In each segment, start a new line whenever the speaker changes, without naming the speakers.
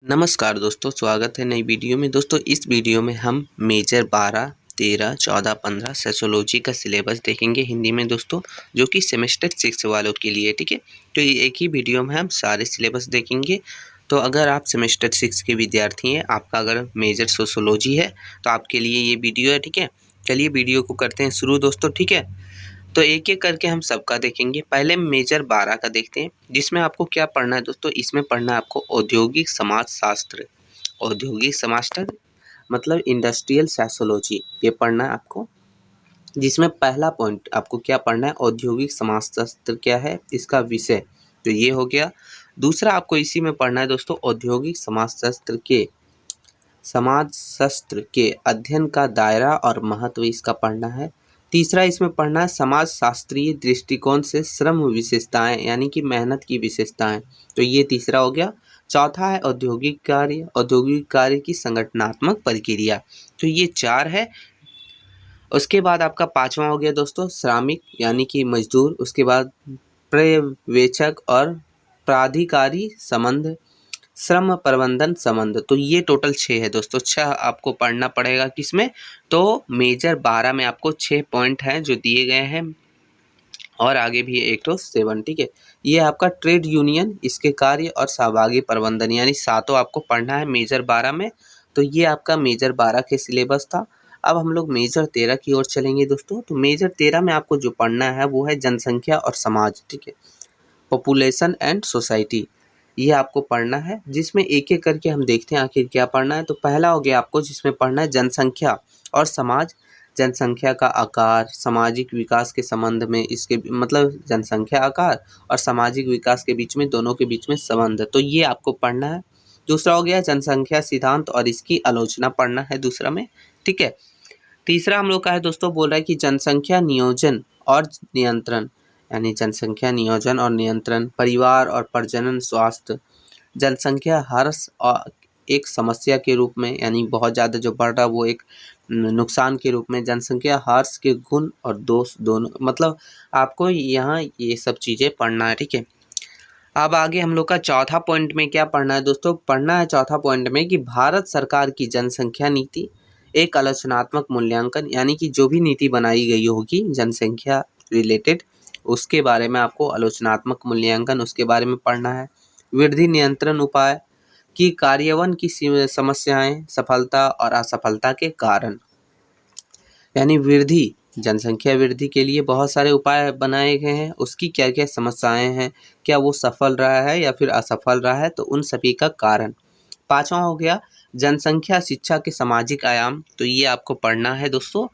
नमस्कार दोस्तों, स्वागत है नई वीडियो में। दोस्तों इस वीडियो में हम मेजर 12, 13, 14, 15 सोशियोलॉजी का सिलेबस देखेंगे हिंदी में दोस्तों, जो कि सेमेस्टर 6 वालों के लिए। ठीक है, तो ये एक ही वीडियो में हम सारे सिलेबस देखेंगे। तो अगर आप सेमेस्टर 6 के विद्यार्थी हैं, आपका अगर मेजर सोशियोलॉजी है तो आपके लिए ये वीडियो है। ठीक है, चलिए वीडियो को करते हैं शुरू दोस्तों। ठीक है, तो एक एक करके हम सबका देखेंगे। पहले मेजर 12 का देखते हैं, जिसमें आपको क्या पढ़ना है दोस्तों। इसमें पढ़ना है आपको औद्योगिक समाजशास्त्र। औद्योगिक समाजशास्त्र मतलब इंडस्ट्रियल सोशियोलॉजी, ये पढ़ना है आपको। जिसमें पहला पॉइंट आपको क्या पढ़ना है, औद्योगिक समाजशास्त्र क्या है, इसका विषय, तो ये हो गया। दूसरा आपको इसी में पढ़ना है दोस्तों, औद्योगिक समाजशास्त्र के अध्ययन का दायरा और महत्व, इसका पढ़ना है। तीसरा इसमें पढ़ना है समाज शास्त्रीय दृष्टिकोण से श्रम विशेषताएं, यानी कि मेहनत की विशेषताएं, तो ये तीसरा हो गया। चौथा है औद्योगिक कार्य की संगठनात्मक प्रक्रिया, तो ये 4 है। उसके बाद आपका 5वां हो गया दोस्तों श्रमिक यानी कि मजदूर। उसके बाद पर्यवेक्षक और प्राधिकारी संबंध, श्रम प्रबंधन संबंध, तो ये टोटल 6 है दोस्तों। 6 आपको पढ़ना पड़ेगा किसमें, तो मेजर 12 में आपको 6 पॉइंट हैं जो दिए गए हैं, और आगे भी एक तो 7। ठीक है, ये आपका ट्रेड यूनियन, इसके कार्य और सहभागी प्रबंधन, यानी 7 आपको पढ़ना है मेजर 12 में। तो ये आपका मेजर 12 के सिलेबस था। अब हम लोग मेजर 13 की ओर चलेंगे दोस्तों। तो मेजर 13 में आपको जो पढ़ना है वो है जनसंख्या और समाज। ठीक है, पॉपुलेशन एंड सोसाइटी, ये आपको पढ़ना है, जिसमें एक एक करके हम देखते हैं आखिर क्या पढ़ना है। तो पहला हो गया आपको जिसमें पढ़ना है जनसंख्या और समाज। जनसंख्या का आकार, सामाजिक विकास के संबंध में, इसके मतलब जनसंख्या आकार और सामाजिक विकास के बीच में, दोनों के बीच में संबंध, तो ये आपको पढ़ना है। दूसरा हो गया जनसंख्या सिद्धांत और इसकी आलोचना पढ़ना है दूसरा में। ठीक है, तीसरा हम लोग का है दोस्तों, बोल रहा है कि जनसंख्या नियोजन और नियंत्रण, यानी जनसंख्या नियोजन और नियंत्रण, परिवार और प्रजनन स्वास्थ्य, जनसंख्या ह्रास और एक समस्या के रूप में, यानी बहुत ज़्यादा जो बढ़ रहा है वो एक नुकसान के रूप में, जनसंख्या ह्रास के गुण और दोष दोनों, मतलब आपको यहाँ ये सब चीज़ें पढ़ना है। ठीक है, अब आगे हम लोग का चौथा पॉइंट में क्या पढ़ना है दोस्तों, पढ़ना है चौथा पॉइंट में कि भारत सरकार की जनसंख्या नीति एक आलोचनात्मक मूल्यांकन, यानी कि जो भी नीति बनाई गई होगी जनसंख्या रिलेटेड, उसके बारे में आपको आलोचनात्मक मूल्यांकन, उसके बारे में पढ़ना है। वृद्धि नियंत्रण उपाय की कार्यान्वयन की समस्याएं, सफलता और असफलता के कारण, यानी वृद्धि, जनसंख्या वृद्धि के लिए बहुत सारे उपाय बनाए गए हैं, उसकी क्या क्या समस्याएं हैं, क्या वो सफल रहा है या फिर असफल रहा है, तो उन सभी का कारण। 5वां हो गया जनसंख्या शिक्षा के सामाजिक आयाम, तो ये आपको पढ़ना है दोस्तों।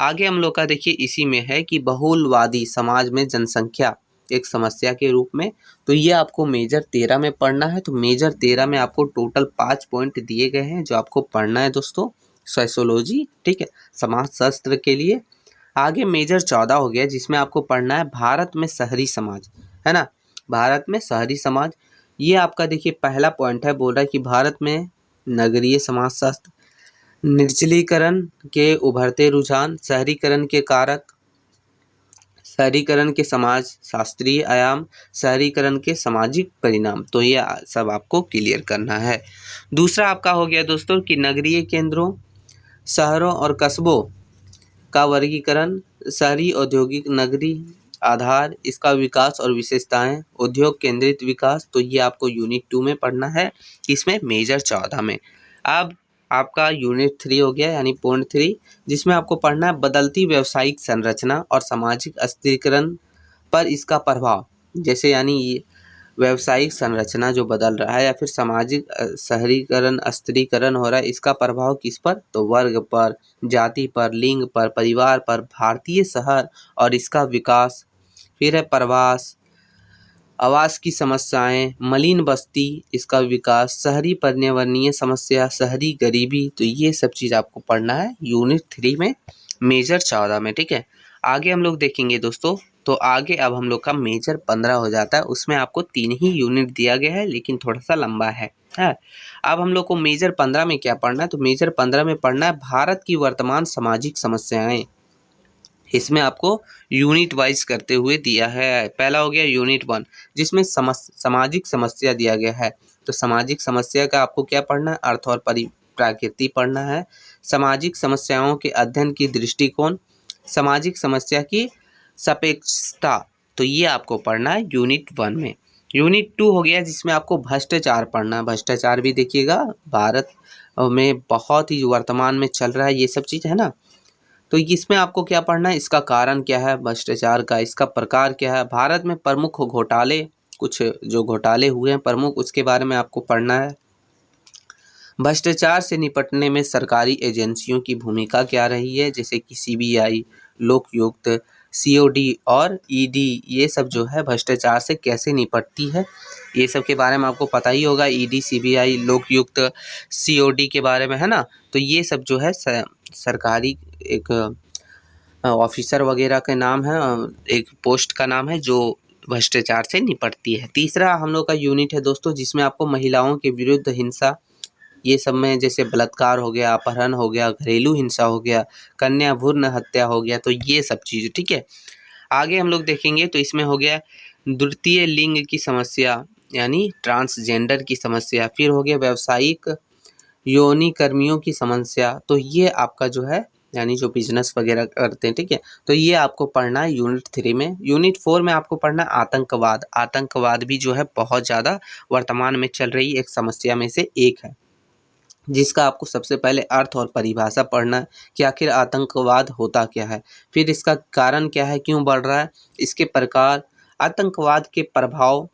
आगे हम लोग का देखिए इसी में है कि बहुलवादी समाज में जनसंख्या एक समस्या के रूप में, तो ये आपको मेजर 13 में पढ़ना है। तो मेजर 13 में आपको टोटल 5 पॉइंट दिए गए हैं जो आपको पढ़ना है दोस्तों, सोशियोलॉजी। ठीक है, समाजशास्त्र के लिए। आगे मेजर 14 हो गया, जिसमें आपको पढ़ना है भारत में शहरी समाज, है ना, भारत में शहरी समाज। ये आपका देखिए पहला पॉइंट है, बोल रहा है कि भारत में नगरीय समाजशास्त्र, निचलीकरण के उभरते रुझान, शहरीकरण के कारक, शहरीकरण के समाज शास्त्रीय आयाम, शहरीकरण के सामाजिक परिणाम, तो ये सब आपको क्लियर करना है। दूसरा आपका हो गया दोस्तों कि नगरीय केंद्रों, शहरों और कस्बों का वर्गीकरण, शहरी औद्योगिक नगरी आधार, इसका विकास और विशेषताएं, उद्योग केंद्रित विकास, तो ये आपको यूनिट 2 में पढ़ना है, इसमें मेजर 14 में। अब आपका यूनिट 3 हो गया, यानी पॉइंट 3, जिसमें आपको पढ़ना है बदलती व्यावसायिक संरचना और सामाजिक अस्थिरीकरण पर इसका प्रभाव, जैसे यानी व्यावसायिक संरचना जो बदल रहा है या फिर सामाजिक शहरीकरण, अस्थिरीकरण हो रहा है, इसका प्रभाव किस पर, तो वर्ग पर, जाति पर, लिंग पर, परिवार पर, भारतीय शहर और इसका विकास, फिर है प्रवास, आवास की समस्याएं, मलिन बस्ती, इसका विकास, शहरी पर्यावरणीय समस्या, शहरी गरीबी, तो ये सब चीज़ आपको पढ़ना है यूनिट 3 में, मेजर 14 में। ठीक है, आगे हम लोग देखेंगे दोस्तों। तो आगे अब हम लोग का मेजर 15 हो जाता है, उसमें आपको 3 ही यूनिट दिया गया है, लेकिन थोड़ा सा लंबा है। अब हम लोग को मेजर 15 में क्या पढ़ना है, तो मेजर 15 में पढ़ना है भारत की वर्तमान सामाजिक समस्याएं। इसमें आपको यूनिट वाइज करते हुए दिया है। पहला हो गया यूनिट 1, जिसमें सामाजिक समस्या दिया गया है, तो सामाजिक समस्या का आपको क्या पढ़ना है, अर्थ और प्रकृति पढ़ना है। सामाजिक समस्याओं के अध्ययन की दृष्टिकोण, सामाजिक समस्या की सापेक्षता, तो ये आपको पढ़ना है यूनिट 1 में। यूनिट 2 हो गया जिसमें आपको भ्रष्टाचार पढ़ना है। भ्रष्टाचार भी देखिएगा भारत में बहुत ही वर्तमान में चल रहा है ये सब चीज़, है ना। तो इसमें आपको क्या पढ़ना है, इसका कारण क्या है भ्रष्टाचार का, इसका प्रकार क्या है, भारत में प्रमुख घोटाले, कुछ जो घोटाले हुए हैं प्रमुख, उसके बारे में आपको पढ़ना है। भ्रष्टाचार से निपटने में सरकारी एजेंसियों की भूमिका क्या रही है, जैसे कि सीबीआई, लोकायुक्त, सीओडी और ईडी, ये सब जो है भ्रष्टाचार से कैसे निपटती है, ये सब के बारे में आपको पता ही होगा। ईडी, सीबीआई, लोकायुक्त, सीओडी के बारे में, है ना। तो ये सब जो है सरकारी एक ऑफिसर वगैरह के नाम है, एक पोस्ट का नाम है जो भ्रष्टाचार से निपटती है। तीसरा हम लोग का यूनिट है दोस्तों जिसमें आपको महिलाओं के विरुद्ध हिंसा, ये सब में जैसे बलात्कार हो गया, अपहरण हो गया, घरेलू हिंसा हो गया, कन्या भ्रूण हत्या हो गया, तो ये सब चीज़, ठीक है। आगे हम लोग देखेंगे तो इसमें हो गया द्वितीय लिंग की समस्या यानी ट्रांसजेंडर की समस्या, फिर हो गया व्यावसायिक यौन कर्मियों की समस्या, तो ये आपका जो है यानी जो बिजनेस वगैरह करते हैं, ठीक है। तो ये आपको पढ़ना है यूनिट 3 में। यूनिट 4 में आपको पढ़ना है आतंकवाद। आतंकवाद भी जो है बहुत ज़्यादा वर्तमान में चल रही एक समस्या में से एक है, जिसका आपको सबसे पहले अर्थ और परिभाषा पढ़ना है कि आखिर आतंकवाद होता क्या है, फिर इसका कारण क्या है, क्यों बढ़ रहा है, इसके प्रकार, आतंकवाद के प्रभाव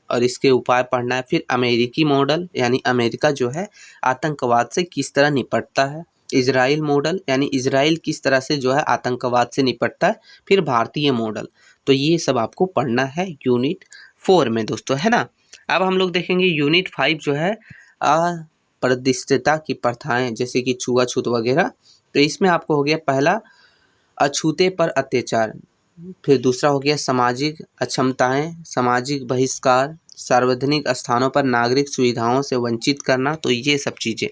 और इसके उपाय पढ़ना है। फिर अमेरिकी मॉडल यानी अमेरिका जो है आतंकवाद से किस तरह निपटता है, इजराइल मॉडल यानी इजराइल किस तरह से जो है आतंकवाद से निपटता है, फिर भारतीय मॉडल, तो ये सब आपको पढ़ना है यूनिट 4 में दोस्तों, है ना। अब हम लोग देखेंगे यूनिट 5 जो है प्रतिष्ठिता की प्रथाएं, जैसे कि छुआछूत वगैरह। तो इसमें आपको हो गया पहला अछूते पर अत्याचार, फिर दूसरा हो गया सामाजिक अक्षमताएं, सामाजिक बहिष्कार, सार्वजनिक स्थानों पर नागरिक सुविधाओं से वंचित करना, तो ये सब चीज़ें,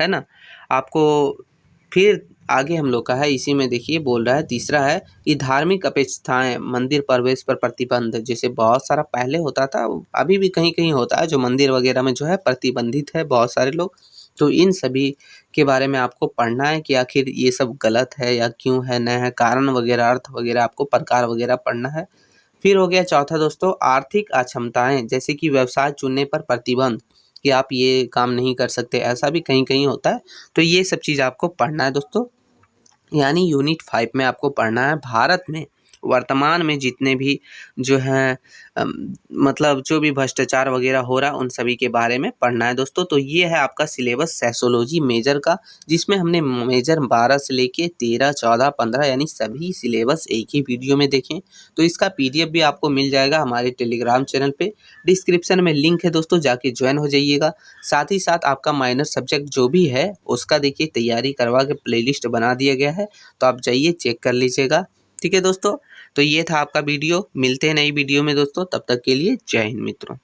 है ना आपको। फिर आगे हम लोग का है इसी में देखिए बोल रहा है, तीसरा है कि धार्मिक अपेक्षाएं, मंदिर प्रवेश पर प्रतिबंध, जैसे बहुत सारा पहले होता था, अभी भी कहीं कहीं होता है जो मंदिर वगैरह में जो है प्रतिबंधित है बहुत सारे लोग, तो इन सभी के बारे में आपको पढ़ना है कि आखिर ये सब गलत है या क्यों है, न है, कारण वगैरह, अर्थ वगैरह, आपको प्रकार वगैरह पढ़ना है। फिर हो गया चौथा दोस्तों आर्थिक अक्षमताएं, जैसे कि व्यवसाय चुनने पर प्रतिबंध, कि आप ये काम नहीं कर सकते, ऐसा भी कहीं कहीं होता है, तो ये सब चीज़ आपको पढ़ना है दोस्तों। यानी यूनिट 5 में आपको पढ़ना है भारत में वर्तमान में जितने भी जो हैं मतलब जो भी भ्रष्टाचार वगैरह हो रहा है उन सभी के बारे में पढ़ना है दोस्तों। तो ये है आपका सिलेबस सोशियोलॉजी मेजर का, जिसमें हमने मेजर 12 से लेके 13, 14, 15 यानी सभी सिलेबस एक ही वीडियो में देखें। तो इसका पीडीएफ भी आपको मिल जाएगा हमारे टेलीग्राम चैनल पे, डिस्क्रिप्शन में लिंक है दोस्तों, जाके ज्वाइन हो जाइएगा। साथ ही साथ आपका माइनर सब्जेक्ट जो भी है उसका देखिए तैयारी करवा के प्लेलिस्ट बना दिया गया है, तो आप जाइए चेक कर लीजिएगा, ठीक है दोस्तों। तो ये था आपका वीडियो, मिलते हैं नई वीडियो में दोस्तों, तब तक के लिए जय हिंद मित्रों।